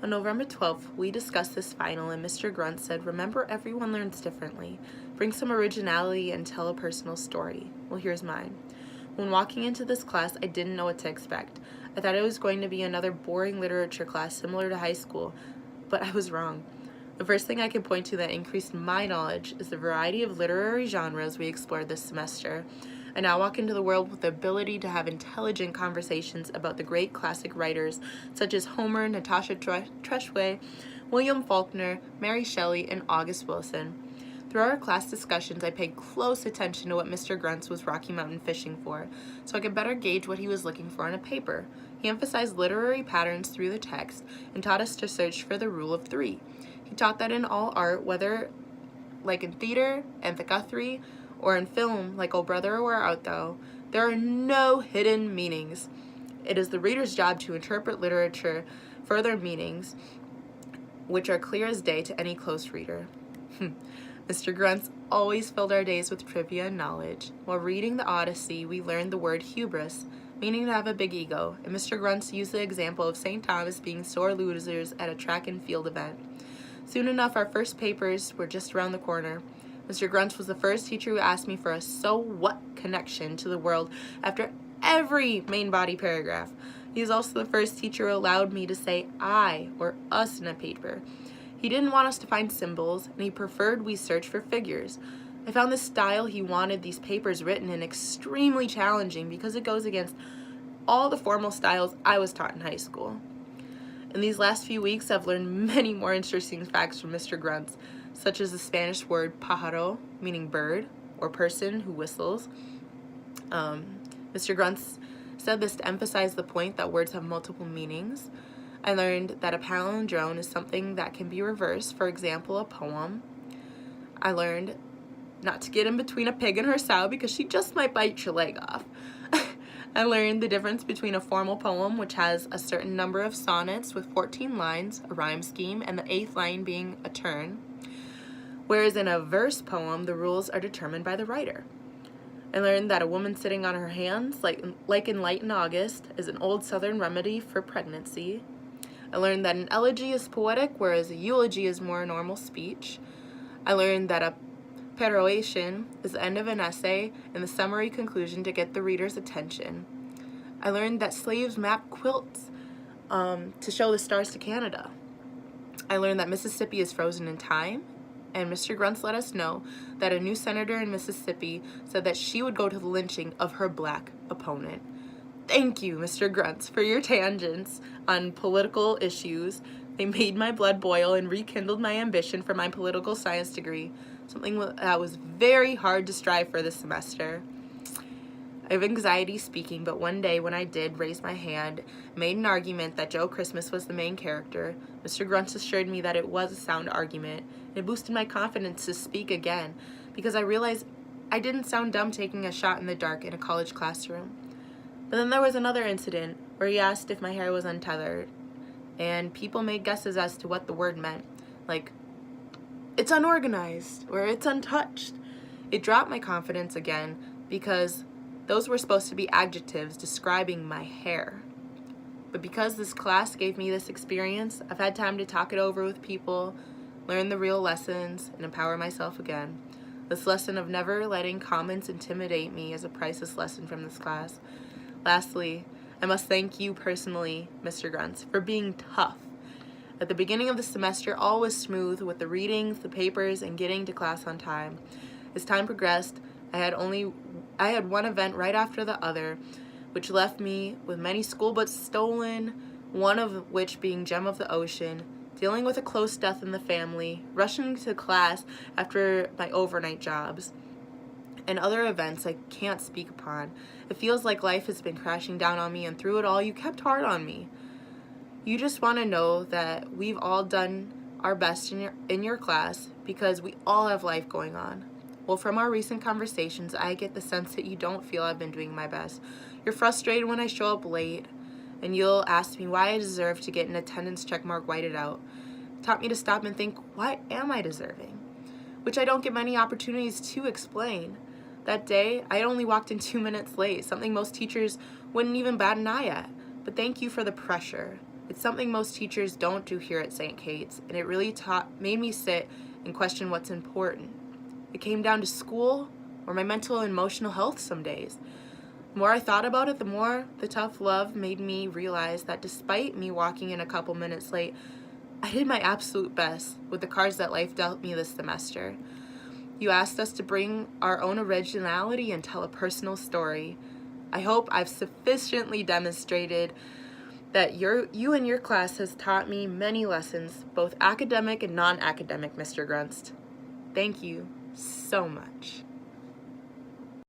On November 12th, we discussed this final, and Mr. Grunt said, "Remember, everyone learns differently. Bring some originality and tell a personal story." Well, here's mine. When walking into this class, I didn't know what to expect. I thought it was going to be another boring literature class similar to high school, but I was wrong. The first thing I can point to that increased my knowledge is the variety of literary genres we explored this semester. I now walk into the world with the ability to have intelligent conversations about the great classic writers such as Homer, Natasha Treshway, William Faulkner, Mary Shelley, and August Wilson. Through our class discussions, I paid close attention to what Mr. Gruntz was Rocky Mountain fishing for, so I could better gauge what he was looking for in a paper. He emphasized literary patterns through the text and taught us to search for the rule of three. He taught that in all art, whether like in theater and the Guthrie, or in film like Oh Brother, Where Art Thou, there are no hidden meanings. It is the reader's job to interpret literature for their meanings, which are clear as day to any close reader. Mr. Gruntz always filled our days with trivia and knowledge. While reading the Odyssey, we learned the word hubris, meaning to have a big ego, and Mr. Gruntz used the example of St. Thomas being sore losers at a track and field event. Soon enough, our first papers were just around the corner. Mr. Gruntz was the first teacher who asked me for a so what connection to the world after every main body paragraph. He was also the first teacher who allowed me to say I or us in a paper. He didn't want us to find symbols, and he preferred we search for figures. I found the style he wanted these papers written in extremely challenging because it goes against all the formal styles I was taught in high school. In these last few weeks, I've learned many more interesting facts from Mr. Gruntz, such as the Spanish word pájaro, meaning bird, or person who whistles. Mr. Gruntz said this to emphasize the point that words have multiple meanings. I learned that a palindrome is something that can be reversed, for example, a poem. I learned not to get in between a pig and her sow because she just might bite your leg off. I learned the difference between a formal poem, which has a certain number of sonnets with 14 lines, a rhyme scheme, and the 8th line being a turn, whereas in a verse poem, the rules are determined by the writer. I learned that a woman sitting on her hands, like in Light in August, is an old Southern remedy for pregnancy. I learned that an elegy is poetic, whereas a eulogy is more normal speech. I learned that a peroration is the end of an essay and the summary conclusion to get the reader's attention. I learned that slaves map quilts to show the stars to Canada. I learned that Mississippi is frozen in time, and Mr. Gruntz let us know that a new senator in Mississippi said that she would go to the lynching of her black opponent. Thank you, Mr. Gruntz, for your tangents on political issues. They made my blood boil and rekindled my ambition for my political science degree, something that was very hard to strive for this semester. I have anxiety speaking, but one day when I did raise my hand, made an argument that Joe Christmas was the main character, Mr. Gruntz assured me that it was a sound argument, and it boosted my confidence to speak again, because I realized I didn't sound dumb taking a shot in the dark in a college classroom. But then there was another incident where he asked if my hair was untethered, and people made guesses as to what the word meant, like, it's unorganized, or it's untouched. It dropped my confidence again, because those were supposed to be adjectives describing my hair. But because this class gave me this experience, I've had time to talk it over with people, learn the real lessons, and empower myself again. This lesson of never letting comments intimidate me is a priceless lesson from this class. Lastly, I must thank you personally, Mr. Gruntz, for being tough. At the beginning of the semester, all was smooth with the readings, the papers, and getting to class on time. As time progressed, I had one event right after the other, which left me with many school books stolen, one of which being Gem of the Ocean, dealing with a close death in the family, rushing to class after my overnight jobs, and other events I can't speak upon. It feels like life has been crashing down on me, and through it all, you kept hard on me. You just want to know that we've all done our best in your class because we all have life going on. Well, from our recent conversations, I get the sense that you don't feel I've been doing my best. You're frustrated when I show up late, and you'll ask me why I deserve to get an attendance check mark whited out. It taught me to stop and think, why am I deserving? Which I don't get many opportunities to explain. That day, I only walked in 2 minutes late, something most teachers wouldn't even bat an eye at. But thank you for the pressure. It's something most teachers don't do here at St. Kate's, and it really made me sit and question what's important. It came down to school or my mental and emotional health some days. The more I thought about it, the more the tough love made me realize that despite me walking in a couple minutes late, I did my absolute best with the cards that life dealt me this semester. You asked us to bring our own originality and tell a personal story. I hope I've sufficiently demonstrated that you and your class has taught me many lessons, both academic and non-academic, Mr. Grunst. Thank you so much.